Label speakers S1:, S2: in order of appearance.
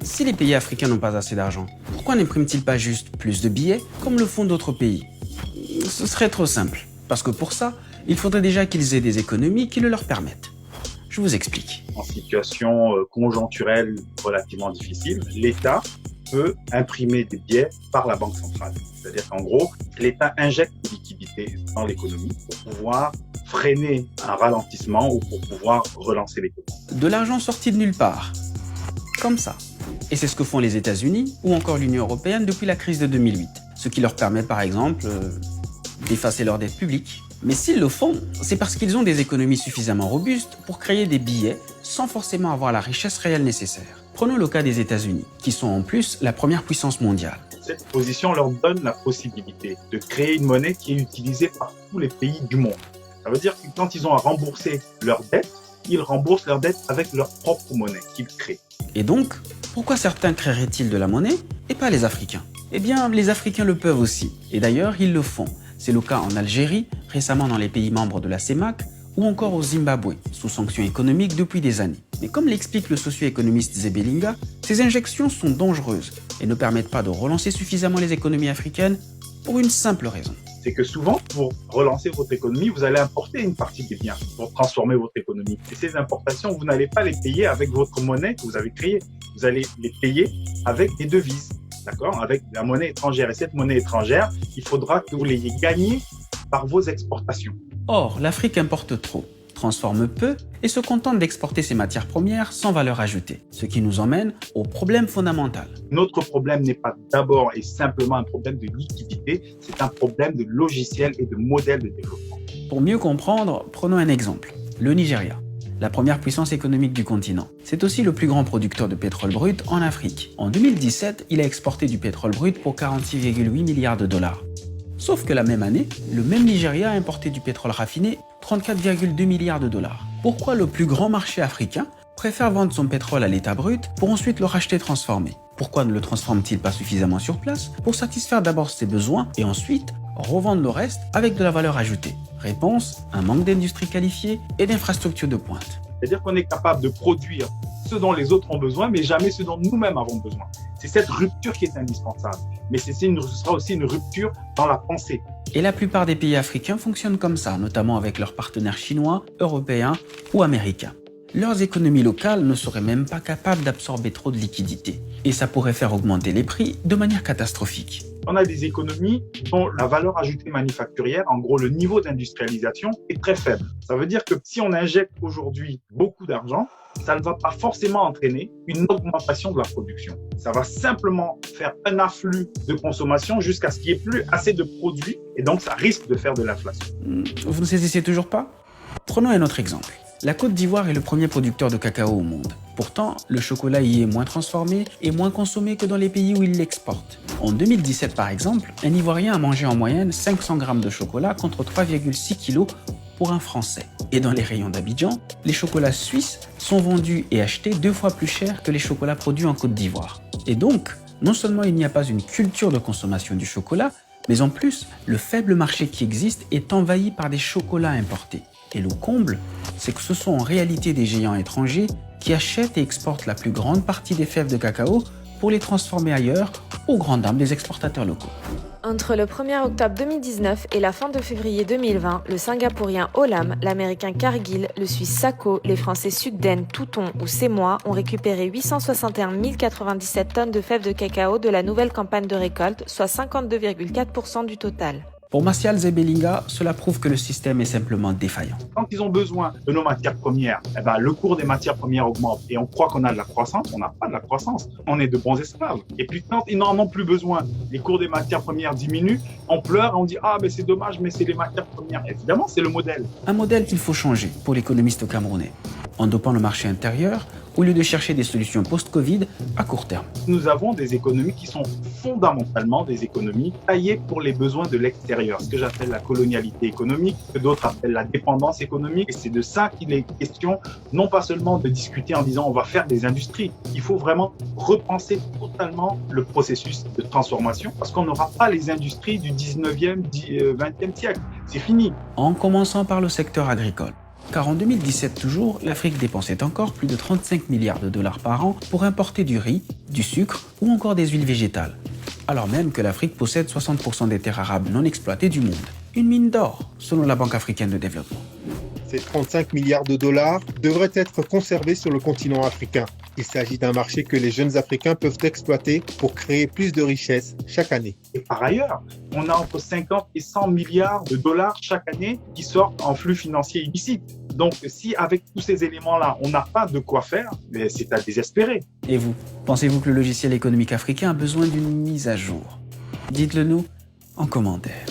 S1: Si les pays africains n'ont pas assez d'argent, pourquoi n'impriment-ils pas juste plus de billets comme le font d'autres pays? Ce serait trop simple, parce que pour ça, il faudrait déjà qu'ils aient des économies qui le leur permettent. Je vous explique.
S2: En situation conjoncturelle relativement difficile, l'État peut imprimer des billets par la Banque centrale. C'est-à-dire qu'en gros, l'État injecte des liquidités dans l'économie pour pouvoir freiner un ralentissement ou pour pouvoir relancer l'économie.
S1: De l'argent sorti de nulle part. Comme ça. Et c'est ce que font les États-Unis ou encore l'Union européenne depuis la crise de 2008. Ce qui leur permet par exemple d'effacer leur dette publique. Mais s'ils le font, c'est parce qu'ils ont des économies suffisamment robustes pour créer des billets sans forcément avoir la richesse réelle nécessaire. Prenons le cas des États-Unis, qui sont en plus la première puissance mondiale.
S2: Cette position leur donne la possibilité de créer une monnaie qui est utilisée par tous les pays du monde. Ça veut dire que quand ils ont à rembourser leurs dettes, ils remboursent leurs dettes avec leur propre monnaie qu'ils créent.
S1: Et donc, pourquoi certains créeraient-ils de la monnaie et pas les Africains? Eh bien, les Africains le peuvent aussi. Et d'ailleurs, ils le font. C'est le cas en Algérie, récemment dans les pays membres de la CEMAC, ou encore au Zimbabwe, sous sanctions économiques depuis des années. Mais comme l'explique le socio-économiste Zebelinga, ces injections sont dangereuses et ne permettent pas de relancer suffisamment les économies africaines pour une simple raison.
S2: C'est que souvent, pour relancer votre économie, vous allez importer une partie des biens pour transformer votre économie. Et ces importations, vous n'allez pas les payer avec votre monnaie que vous avez créée. Vous allez les payer avec des devises, d'accord, avec la monnaie étrangère. Et cette monnaie étrangère, il faudra que vous l'ayez gagnée par vos exportations.
S1: Or, l'Afrique importe trop, transforme peu et se contente d'exporter ses matières premières sans valeur ajoutée, ce qui nous emmène au problème fondamental.
S2: Notre problème n'est pas d'abord et simplement un problème de liquidité, c'est un problème de logiciel et de modèle de développement.
S1: Pour mieux comprendre, prenons un exemple, le Nigeria, la première puissance économique du continent. C'est aussi le plus grand producteur de pétrole brut en Afrique. En 2017, il a exporté du pétrole brut pour 46,8 milliards de dollars. Sauf que la même année, le même Nigeria a importé du pétrole raffiné 34,2 milliards de dollars. Pourquoi le plus grand marché africain préfère vendre son pétrole à l'état brut pour ensuite le racheter transformé? Pourquoi ne le transforme-t-il pas suffisamment sur place pour satisfaire d'abord ses besoins et ensuite revendre le reste avec de la valeur ajoutée? Réponse, un manque d'industrie qualifiée et d'infrastructures de pointe.
S2: C'est-à-dire qu'on est capable de produire ce dont les autres ont besoin, mais jamais ce dont nous-mêmes avons besoin. C'est cette rupture qui est indispensable. Mais ce sera aussi une rupture dans la pensée.
S1: Et la plupart des pays africains fonctionnent comme ça, notamment avec leurs partenaires chinois, européens ou américains. Leurs économies locales ne seraient même pas capables d'absorber trop de liquidités. Et ça pourrait faire augmenter les prix de manière catastrophique.
S2: On a des économies dont la valeur ajoutée manufacturière, en gros le niveau d'industrialisation, est très faible. Ça veut dire que si on injecte aujourd'hui beaucoup d'argent, ça ne va pas forcément entraîner une augmentation de la production. Ça va simplement faire un afflux de consommation jusqu'à ce qu'il n'y ait plus assez de produits et donc ça risque de faire de l'inflation.
S1: Vous ne saisissez toujours pas? Prenons un autre exemple. La Côte d'Ivoire est le premier producteur de cacao au monde. Pourtant, le chocolat y est moins transformé et moins consommé que dans les pays où il l'exporte. En 2017 par exemple, un Ivoirien a mangé en moyenne 500 grammes de chocolat contre 3,6 kg pour un Français. Et dans les rayons d'Abidjan, les chocolats suisses sont vendus et achetés 2 fois plus cher que les chocolats produits en Côte d'Ivoire. Et donc, non seulement il n'y a pas une culture de consommation du chocolat, mais en plus, le faible marché qui existe est envahi par des chocolats importés. Et le comble, c'est que ce sont en réalité des géants étrangers qui achètent et exportent la plus grande partie des fèves de cacao pour les transformer ailleurs, aux grandes dames des exportateurs locaux.
S3: Entre le 1er octobre 2019 et la fin de février 2020, le Singapourien Olam, l'Américain Cargill, le Suisse Sako, les Français Sugden, Touton ou Semois ont récupéré 861 097 tonnes de fèves de cacao de la nouvelle campagne de récolte, soit 52,4% du total.
S1: Pour Martial Zebelinga, cela prouve que le système est simplement défaillant.
S2: Quand ils ont besoin de nos matières premières, le cours des matières premières augmente et on croit qu'on a de la croissance, on n'a pas de la croissance. On est de bons esclaves. Et puis quand ils n'en ont plus besoin, les cours des matières premières diminuent, on pleure et on dit « Ah, mais c'est dommage, mais c'est les matières premières ». Évidemment, c'est le modèle.
S1: Un modèle qu'il faut changer pour l'économiste camerounais, en dopant le marché intérieur au lieu de chercher des solutions post-Covid à court terme.
S2: Nous avons des économies qui sont fondamentalement des économies taillées pour les besoins de l'extérieur, ce que j'appelle la colonialité économique, que d'autres appellent la dépendance économique. Et c'est de ça qu'il est question, non pas seulement de discuter en disant on va faire des industries, il faut vraiment repenser totalement le processus de transformation parce qu'on n'aura pas les industries du 19e, 20e siècle. C'est fini.
S1: En commençant par le secteur agricole. Car en 2017 toujours, l'Afrique dépensait encore plus de 35 milliards de dollars par an pour importer du riz, du sucre ou encore des huiles végétales. Alors même que l'Afrique possède 60% des terres arables non exploitées du monde. Une mine d'or, selon la Banque africaine de développement.
S4: Ces 35 milliards de dollars devraient être conservés sur le continent africain. Il s'agit d'un marché que les jeunes Africains peuvent exploiter pour créer plus de richesses chaque année.
S2: Et par ailleurs, on a entre 50 et 100 milliards de dollars chaque année qui sortent en flux financiers illicites. Donc, si avec tous ces éléments-là, on n'a pas de quoi faire, mais c'est à désespérer.
S1: Et vous, pensez-vous que le logiciel économique africain a besoin d'une mise à jour? Dites-le nous en commentaire.